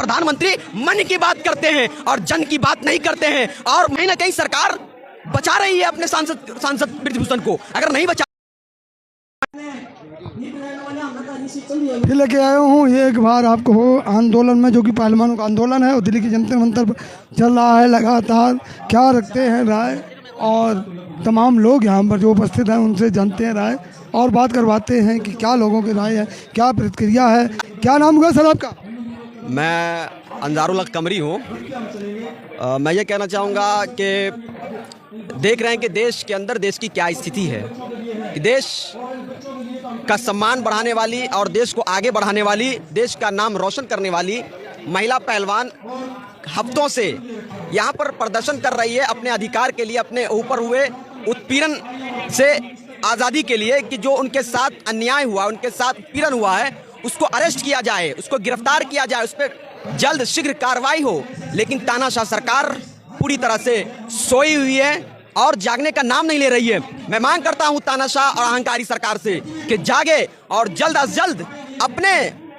प्रधानमंत्री मन की बात करते हैं और जन की बात नहीं करते हैं। और कहीं ना कहीं सरकार बचा रही है अपने सांसद बृजभूषण को, अगर नहीं बचा फिर लेके आया हूँ ये एक बार आपको आंदोलन में, जो कि पहलवानों का आंदोलन है और दिल्ली की जंतर मंतर पर चल रहा है लगातार। क्या रखते हैं राय, और तमाम लोग यहाँ पर जो उपस्थित हैं उनसे जानते हैं राय और बात करवाते हैं कि क्या लोगों की राय है, क्या प्रतिक्रिया है। क्या नाम हुआ सर आपका? मैं अंजारुल हक कमरी हूँ। मैं ये कहना चाहूँगा कि देख रहे हैं कि देश के अंदर देश की क्या स्थिति है, कि देश का सम्मान बढ़ाने वाली और देश को आगे बढ़ाने वाली, देश का नाम रोशन करने वाली महिला पहलवान हफ्तों से यहाँ पर प्रदर्शन कर रही है अपने अधिकार के लिए, अपने ऊपर हुए उत्पीड़न से आज़ादी के लिए, कि जो उनके साथ अन्याय हुआ, उनके साथ उत्पीड़न हुआ है, उसको अरेस्ट किया जाए, उसको गिरफ्तार किया जाए, उस पर जल्द शीघ्र कार्रवाई हो। लेकिन तानाशाह सरकार पूरी तरह से सोई हुई है और जागने का नाम नहीं ले रही है। मैं मांग करता हूं तानाशाह और अहंकारी सरकार से कि जागे और जल्द अज जल्द अपने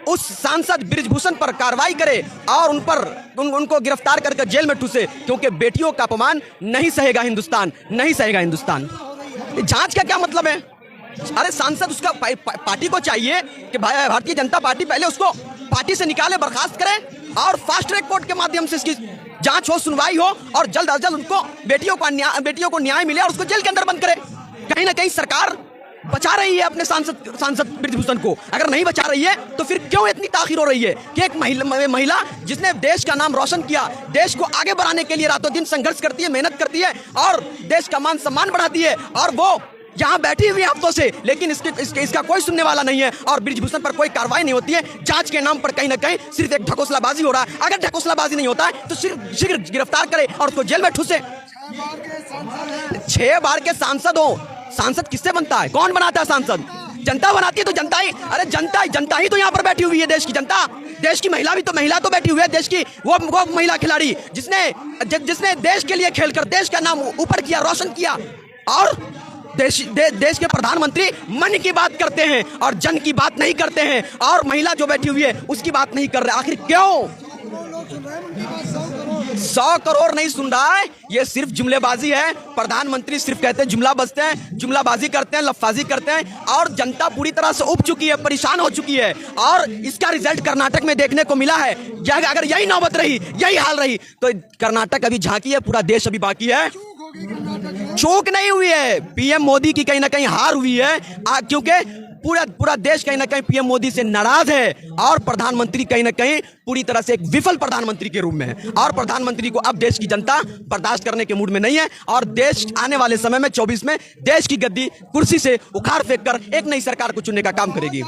उस सांसद बृजभूषण पर कार्रवाई करे और उनको गिरफ्तार करके जेल में ठूसे, क्योंकि बेटियों का अपमान नहीं सहेगा हिंदुस्तान, नहीं सहेगा हिंदुस्तान। जांच का क्या मतलब है? अरे सांसद, उसका पार्टी को चाहिए कि भारतीय जनता पार्टी पहले उसको पार्टी से निकाले, बर्खास्त करे और फास्ट ट्रैक कोर्ट के माध्यम से इसकी जांच हो, सुनवाई हो और जल्द अज जल्द उनको बेटियों को न्याय मिले और उसको जेल के अंदर बंद करे। कहीं ना कहीं सरकार बचा रही है अपने सांसद बृजभूषण को, अगर नहीं बचा रही है तो फिर क्यों इतनी ताखीर हो रही है कि एक महिला जिसने देश का नाम रोशन किया, देश को आगे बढ़ाने के लिए रातों दिन संघर्ष करती है, मेहनत करती है और देश का मान सम्मान बढ़ाती है, और वो यहाँ बैठी हुई हफ्तों से, लेकिन इसका कोई सुनने वाला नहीं है और बृजभूषण पर कोई कार्रवाई नहीं होती है। जांच के नाम पर कहीं ना कहीं सिर्फ एक ढकोसलाबाजी हो रहा है। अगर ढकोसलाबाजी नहीं होता है तो सिर्फ शीघ्र गिरफ्तार करे और उसको जेल में ठूसे। 6 बार के सांसद हो, सांसद किससे बनता है? कौन बनाता है सांसद? जनता बनाती है। तो जनता ही, अरे जनता ही तो यहाँ पर बैठी हुई है, देश की जनता, देश की महिला तो बैठी हुई है, देश की वो महिला खिलाड़ी जिसने देश के लिए खेलकर देश का नाम ऊपर किया, रोशन किया। और देश के प्रधानमंत्री मन की बात करते हैं और जन की बात नहीं करते हैं, और महिला जो बैठी हुई है उसकी बात नहीं कर रहे। आखिर क्यों? 100 करोड़ नहीं सुन रहा है, ये सिर्फ जुमलेबाजी है। प्रधानमंत्री सिर्फ कहते हैं, जुमला बसते हैं, जुमलाबाजी करते हैं, लफ्फाजी करते हैं, और जनता पूरी तरह से उब चुकी है, परेशान हो चुकी है। और इसका रिजल्ट कर्नाटक में देखने को मिला है। अगर यही नौबत रही, यही हाल रही, तो कर्नाटक अभी झांकी है, पूरा देश अभी बाकी है। चूक नहीं हुई है, पीएम मोदी की कहीं ना कहीं हार हुई है, क्योंकि पूरा देश कहीं ना कहीं पीएम मोदी से नाराज है और प्रधानमंत्री कहीं ना कहीं पूरी तरह से एक विफल प्रधानमंत्री के रूप में है। और प्रधानमंत्री को अब देश की जनता बर्दाश्त करने के मूड में नहीं है और देश आने वाले समय में 24 में देश की गद्दी कुर्सी से उखाड़ फेंक कर एक नई सरकार को चुनने का काम करेगी।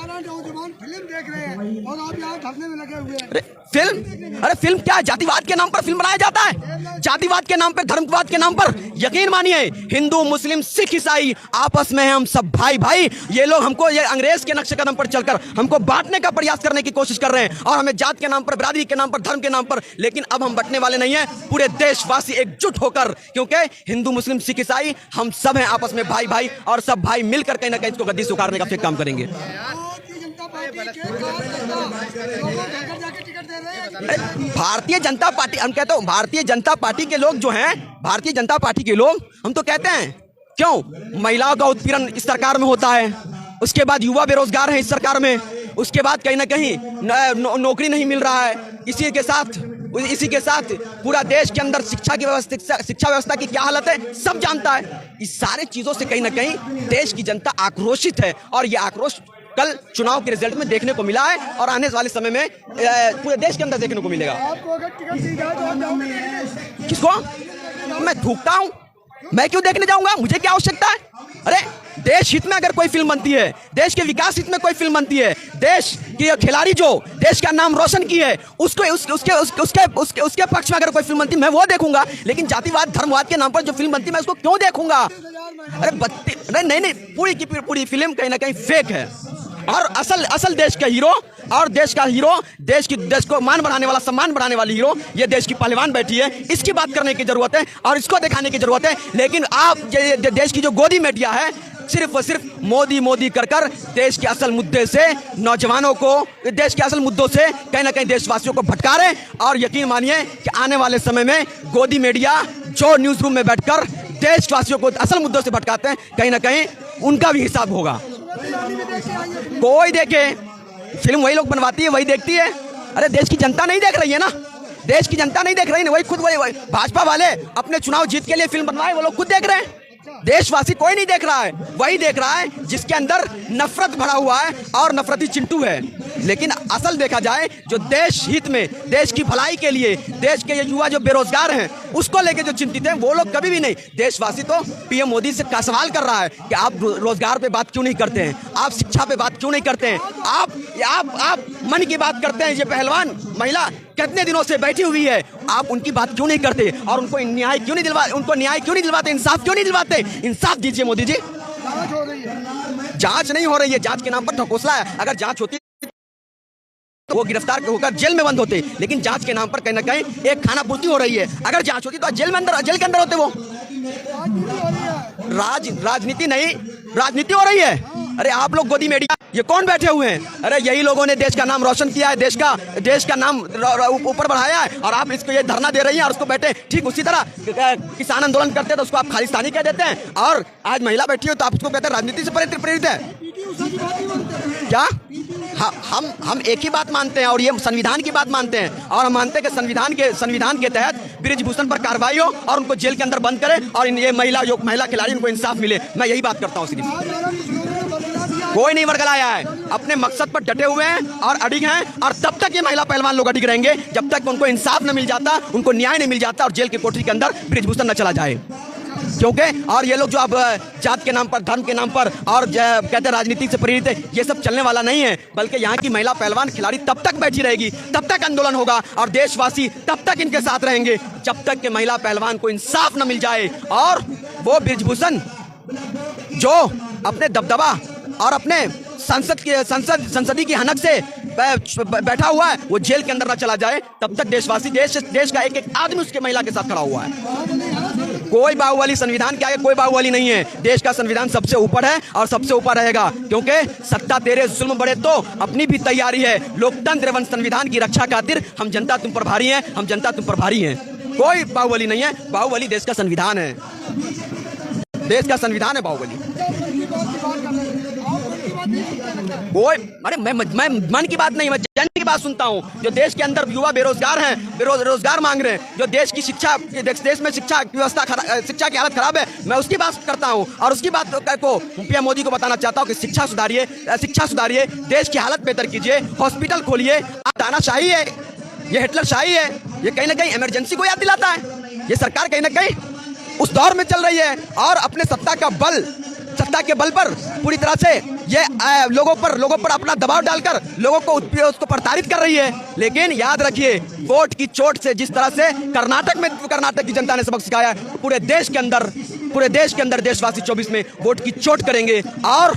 फिल्म क्या? जातिवाद के नाम पर फिल्म बनाया जाता है? जातिवाद के नाम पर, धर्मवाद के नाम पर? यकीन मानिए, हिंदू मुस्लिम सिख ईसाई आपस में हैं हम सब भाई भाई। ये लोग हमको, ये अंग्रेज के नक्शे कदम पर चलकर हमको बांटने का प्रयास करने की कोशिश कर रहे हैं, और हमें जात के नाम पर, बिरादरी के नाम पर, धर्म के नाम पर। लेकिन अब हम बंटने वाले नहीं हैं, पूरे देशवासी एकजुट होकर, क्योंकि हिंदू मुस्लिम सिख ईसाई हम सब हैं आपस में भाई भाई, और सब भाई मिलकर कहीं ना कहीं इसको गद्दी से उखाड़ने का फिर काम करेंगे। भारतीय जनता पार्टी, हम कहते हैं भारतीय जनता पार्टी के लोग जो हैं, भारतीय जनता पार्टी के लोग, हम तो कहते हैं क्यों महिलाओं का उत्पीड़न इस सरकार में होता है, उसके बाद युवा बेरोजगार हैं इस सरकार में, उसके बाद कहीं ना कहीं नौकरी नहीं मिल रहा है, इसी के साथ पूरा देश के अंदर शिक्षा व्यवस्था की क्या हालत है सब जानता है। इस सारे चीजों से कहीं ना कहीं देश की जनता आक्रोशित है, और ये आक्रोश कल चुनाव के रिजल्ट में देखने को मिला है और आने वाले समय में पूरे देश के अंदर देखने को मिलेगा। किसको? मैं थूकता हूं, मैं क्यों देखने जाऊंगा? मुझे क्या आवश्यकता है? अरे देश हित में अगर कोई फिल्म बनती है, देश के विकास हित में कोई फिल्म बनती है, देश के खिलाड़ी जो देश का नाम रोशन की है उसके पक्ष में अगर कोई फिल्म बनती है, मैं वो देखूंगा। लेकिन जातिवाद धर्मवाद के नाम पर जो फिल्म बनती है, मैं उसको क्यों देखूंगा? अरे नहीं, पूरी की पूरी फिल्म कहीं ना कहीं फेक है। और असल देश का हीरो और देश को मान बढ़ाने वाला, सम्मान बढ़ाने वाली हीरो ये देश की पहलवान बैठी है। इसकी बात करने की जरूरत है और इसको दिखाने की जरूरत है। लेकिन आप देश की जो गोदी मीडिया है, सिर्फ और सिर्फ मोदी मोदी कर कर देश के असल मुद्दे से नौजवानों को, देश के असल मुद्दों से कहीं ना कहीं देशवासियों को भटका रहे हैं। और यकीन मानिए कि आने वाले समय में गोदी मीडिया जो न्यूज़ रूम में बैठकर देशवासियों को असल मुद्दों से भटकाते हैं, कहीं ना कहीं उनका भी हिसाब होगा। कोई देखे, फिल्म वही लोग बनवाती है, वही देखती है। अरे देश की जनता नहीं देख रही है ना, देश की जनता नहीं देख रही है, वही खुद वही भाजपा वाले अपने चुनाव जीत के लिए फिल्म बनवाए, वो लोग खुद देख रहे हैं। देशवासी कोई नहीं देख रहा है, वही देख रहा है जिसके अंदर नफरत भरा हुआ है और नफरती चिंटू है। लेकिन असल देखा जाए जो देश हित में, देश की भलाई के लिए, देश के ये युवा जो बेरोजगार हैं उसको लेके जो चिंतित हैं, वो लोग कभी भी नहीं। देशवासी तो पीएम मोदी से का सवाल कर रहा है कि आप रोजगार पे बात क्यों नहीं करते हैं, आप शिक्षा पे बात क्यों नहीं करते हैं, आप मन की बात करते हैं। ये पहलवान महिला कितने दिनों से बैठी हुई है, आप उनकी बात क्यों नहीं करते और उनको न्याय क्यों नहीं दिलवाते, इंसाफ क्यों नहीं दिलवाते? इंसाफ दीजिए मोदी जी। जांच नहीं हो रही है, जांच के नाम पर ढकोसला है। अगर जांच होती तो वो गिरफ्तार होकर जेल में बंद होते, लेकिन जांच के नाम पर कहीं ना कहीं एक खाना पूर्ति हो रही है। अगर जांच होती तो जेल के अंदर होते वो। राजनीति नहीं, राजनीति हो रही है। अरे आप लोग गोदी मीडिया, ये कौन बैठे हुए हैं? अरे यही लोगों ने देश का नाम रोशन किया है, देश का नाम ऊपर बढ़ाया है, और आप इसको ये धरना दे रही हैं और उसको बैठे ठीक उसी तरह किसान आंदोलन करते हैं तो उसको आप खालिस्तानी कह देते हैं, और आज महिला बैठी हो तो आप उसको कहते हैं राजनीति से प्रेरित है। क्या हम एक ही बात मानते हैं और ये संविधान की बात मानते हैं, और हम मानते हैं कि संविधान के तहत बृजभूषण पर कार्रवाई हो और उनको जेल के अंदर बंद करें और ये महिला खिलाड़ी उनको इंसाफ मिले। मैं यही बात करता हूँ। सिर्फ कोई नहीं वर्गलाया है, अपने मकसद पर डटे हुए हैं और अडिग हैं, और तब तक ये महिला पहलवान लोग अडिग रहेंगे जब तक उनको इंसाफ न मिल जाता, उनको न्याय नहीं मिल जाता और जेल की कोठरी के अंदर बृजभूषण न चला जाए। क्योंकि और ये लोग जो अब जात के नाम पर, धर्म के नाम पर और कहते हैं राजनीति से प्रेरित है, ये सब चलने वाला नहीं है। बल्कि यहाँ की महिला पहलवान खिलाड़ी तब तक बैठी रहेगी, तब तक आंदोलन होगा और देशवासी तब तक इनके साथ रहेंगे जब तक कि महिला पहलवान को इंसाफ न मिल जाए। और वो बृजभूषण जो अपने दबदबा और अपने संसदी की हनक से बैठा हुआ है, वो जेल के अंदर न चला जाए, तब तक देशवासी, देश का एक एक आदमी उसके महिला के साथ खड़ा हुआ है। कोई बाहुबली, संविधान के आगे कोई बाहुबली नहीं है। देश का संविधान सबसे ऊपर है और सबसे ऊपर रहेगा, क्योंकि सत्ता तेरे जुल्म बड़े तो अपनी भी तैयारी है। लोकतंत्र एवं संविधान की रक्षा खातिर हम जनता तुम पर भारी हैं, हम जनता तुम पर भारी हैं। कोई बाहुबली नहीं है, बाहुबली देश का संविधान है, देश का संविधान है बाहुबली। कोई, अरे मैं मन की बात नहीं, मैं जन की बात सुनता हूँ। जो देश के अंदर युवा बेरोजगार हैं, रोजगार मांग रहे हैं, जो देश की शिक्षा, देश में शिक्षा व्यवस्था, शिक्षा की हालत खराब है, मैं उसकी बात करता हूँ। और उसकी बात को पीएम मोदी को बताना चाहता हूँ कि शिक्षा सुधारिए, देश की हालत बेहतर कीजिए, हॉस्पिटल खोलिए। तानाशाही है, ये हिटलर शाही है, ये कहीं ना कहीं इमरजेंसी को याद दिलाता है। ये सरकार कहीं ना कहीं उस दौर में चल रही है और अपने सत्ता के बल पर पूरी तरह से ये लोगों पर अपना दबाव डालकर लोगों को उसको प्रताड़ित कर रही है। लेकिन याद रखिए, वोट की चोट से जिस तरह से कर्नाटक की जनता ने सबक सिखाया, पूरे देश के अंदर देशवासी 24 में वोट की चोट करेंगे और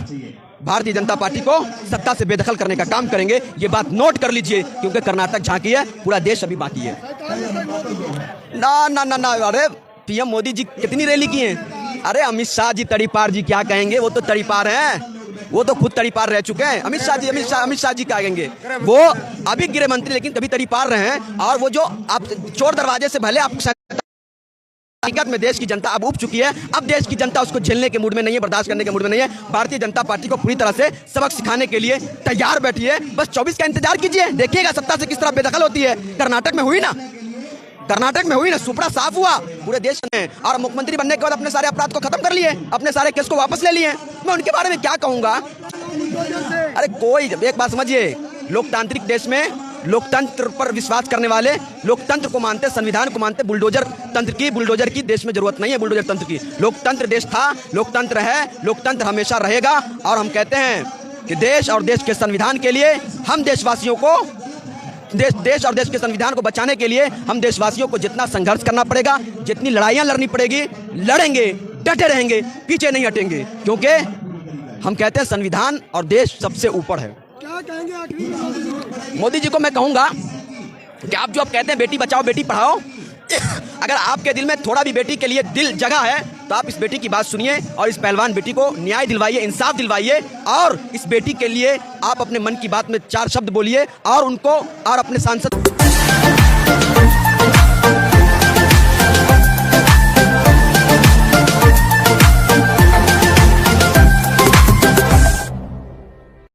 भारतीय जनता पार्टी को सत्ता से बेदखल करने का काम करेंगे। ये बात नोट कर लीजिए, क्योंकि कर्नाटक झांकी है, पूरा देश अभी बाकी है। ना, अरे पीएम मोदी जी कितनी रैली की है? अरे अमित शाह जी तड़ीपार जी क्या कहेंगे, वो तो तड़ीपार हैं, वो तो खुद तड़ीपार रह चुके हैं। अमित शाह जी क्या कहेंगे, वो अभी गृह मंत्री लेकिन कभी तड़ीपार रहे हैं। और वो जो आप चोर दरवाजे से भले आप, हकीकत में देश की जनता अब उब चुकी है। अब देश की जनता उसको झेलने के मूड में नहीं है, बर्दाश्त करने के मूड में नहीं है। भारतीय जनता पार्टी को पूरी तरह से सबक सिखाने के लिए तैयार बैठी है। बस 24 का इंतजार कीजिए, देखिएगा सत्ता से किस तरह बेदखल होती है। कर्नाटक में हुई ना, सुपड़ा साफ हुआ पूरे देश में, और मुख्यमंत्री बनने के बाद अपने सारे अपराध को खत्म कर लिए, अपने सारे केस को वापस ले लिए। मैं उनके बारे में क्या कहूंगा? अरे कोई, एक बात समझिए, लोकतांत्रिक देश में लोकतंत्र पर विश्वास करने वाले लोकतंत्र को मानते, संविधान को मानते। बुलडोजर की देश में जरूरत नहीं है, बुलडोजर तंत्र की। लोकतंत्र देश था, लोकतंत्र है, लोकतंत्र हमेशा रहेगा। और हम कहते हैं कि देश और देश के संविधान के लिए हम देशवासियों को, देश और देश के संविधान को बचाने के लिए हम देशवासियों को जितना संघर्ष करना पड़ेगा, जितनी लड़ाइयाँ लड़नी पड़ेगी, लड़ेंगे, डटे रहेंगे, पीछे नहीं हटेंगे। क्योंकि हम कहते हैं संविधान और देश सबसे ऊपर है। क्या कहेंगे आखिरी मोदी जी को? मैं कहूँगा कि आप जो आप कहते हैं बेटी बचाओ बेटी पढ़ाओ, अगर आपके दिल में थोड़ा भी बेटी के लिए दिल जगह है तो आप इस बेटी की बात सुनिए और इस पहलवान बेटी को न्याय दिलवाइए, इंसाफ दिलवाइए और इस बेटी के लिए आप अपने मन की बात में 4 शब्द बोलिए और उनको और अपने सांसद